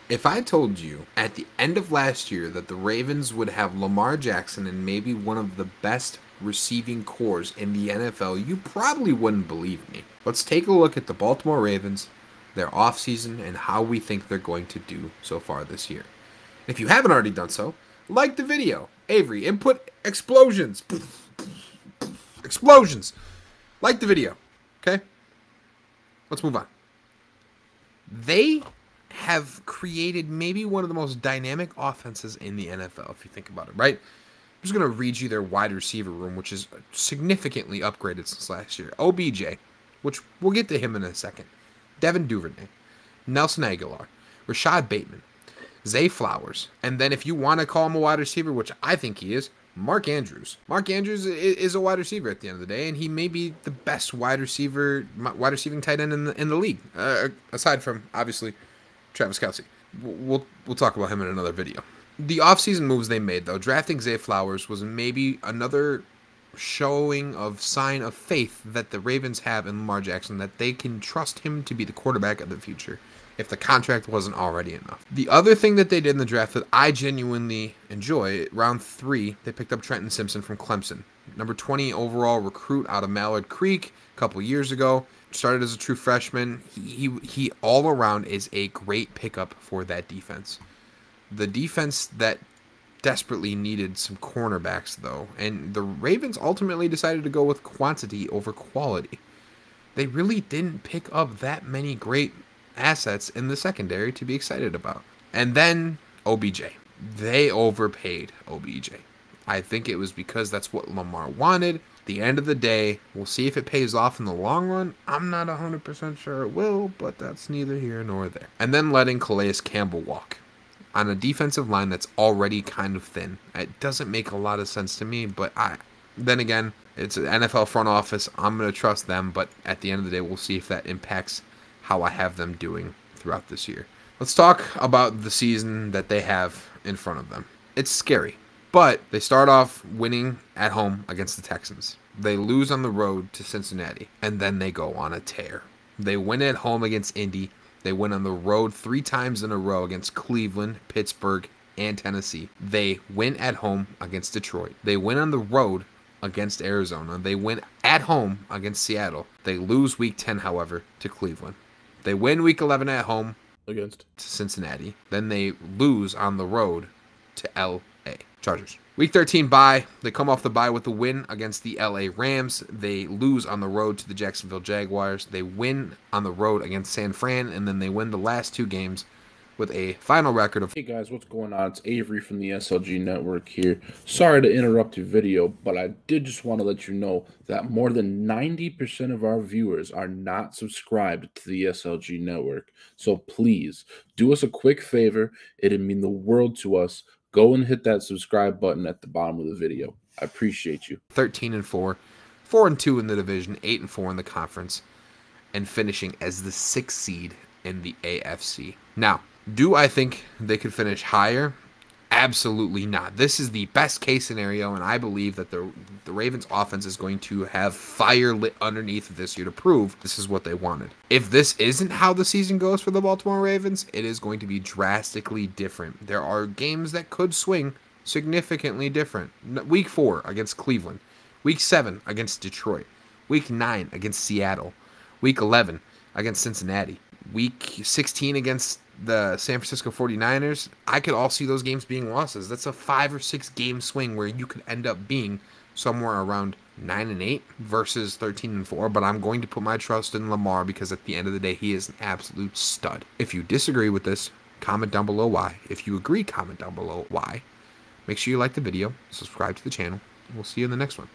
If I told you at the end of last year that the Ravens would have Lamar Jackson and maybe one of the best receiving cores in the NFL, you probably wouldn't believe me. Let's take a look at the Baltimore Ravens, their offseason, and how we think they're going to do so far this year. If you haven't already done so, like the video. Avery, input explosions. Explosions. Like the video. Okay? Let's move on. They have created maybe one of the most dynamic offenses in the NFL, if you think about it, right? I'm just going to read you their wide receiver room, which is significantly upgraded since last year. OBJ, which we'll get to him in a second. Devin Duvernay, Nelson Aguilar, Rashad Bateman, Zay Flowers, and then if you want to call him a wide receiver, which I think he is, Mark Andrews. Mark Andrews is a wide receiver at the end of the day, and he may be the best wide receiving tight end in the league, aside from obviously Travis Kelce. We'll talk about him in another video. The offseason moves they made, though, drafting Zay Flowers was maybe another showing of sign of faith that the Ravens have in Lamar Jackson, that they can trust him to be the quarterback of the future if the contract wasn't already enough. The other thing that they did in the draft that I genuinely enjoy, round 3, they picked up Trenton Simpson from Clemson. Number 20 overall recruit out of Mallard Creek a couple years ago. Started as a true freshman. He all around is a great pickup for that defense. The defense that desperately needed some cornerbacks, though, and the Ravens ultimately decided to go with quantity over quality. They really didn't pick up that many great assets in the secondary to be excited about. And then OBJ. They overpaid OBJ. I think it was because that's what Lamar wanted. At the end of the day, we'll see if it pays off in the long run. I'm not 100% sure it will, but that's neither here nor there. And then letting Calais Campbell walk on a defensive line that's already kind of thin. It doesn't make a lot of sense to me, but then again, it's an NFL front office. I'm going to trust them, but at the end of the day, we'll see if that impacts how I have them doing throughout this year. Let's talk about the season that they have in front of them. It's scary, but they start off winning at home against the Texans. They lose on the road to Cincinnati, and then they go on a tear. They win at home against Indy. They win on the road 3 times in a row against Cleveland, Pittsburgh, and Tennessee. They win at home against Detroit. They win on the road against Arizona. They win at home against Seattle. They lose week 10, however, to Cleveland. They win week 11 at home against Cincinnati. Then they lose on the road to L.A. Chargers. Week 13 bye. They come off the bye with a win against the L.A. Rams. They lose on the road to the Jacksonville Jaguars. They win on the road against San Fran, and then they win the last 2 games with a final record of... Hey guys, what's going on? It's Avery from the SLG Network here. Sorry to interrupt your video, but I did just want to let you know that more than 90% of our viewers are not subscribed to the SLG Network. So please, do us a quick favor. It'd mean the world to us. Go and hit that subscribe button at the bottom of the video. I appreciate you. 13-4, 4-2 in the division, 8-4 in the conference, and finishing as the 6th seed in the AFC. Now, do I think they could finish higher? Absolutely not. This is the best case scenario, and I believe that the Ravens offense is going to have fire lit underneath this year to prove this is what they wanted. If this isn't how the season goes for the Baltimore Ravens, it is going to be drastically different. There are games that could swing significantly different. Week 4 against Cleveland. Week 7 against Detroit. Week 9 against Seattle. Week 11 against Cincinnati. Week 16 against the San Francisco 49ers. I could all see those games being losses. That's a 5 or 6 game swing where you could end up being somewhere around 9-8 versus 13-4, but I'm going to put my trust in Lamar because at the end of the day, he is an absolute stud. If you disagree with this, comment down below why. If you agree, comment down below why. Make sure you like the video, subscribe to the channel, and we'll see you in the next one.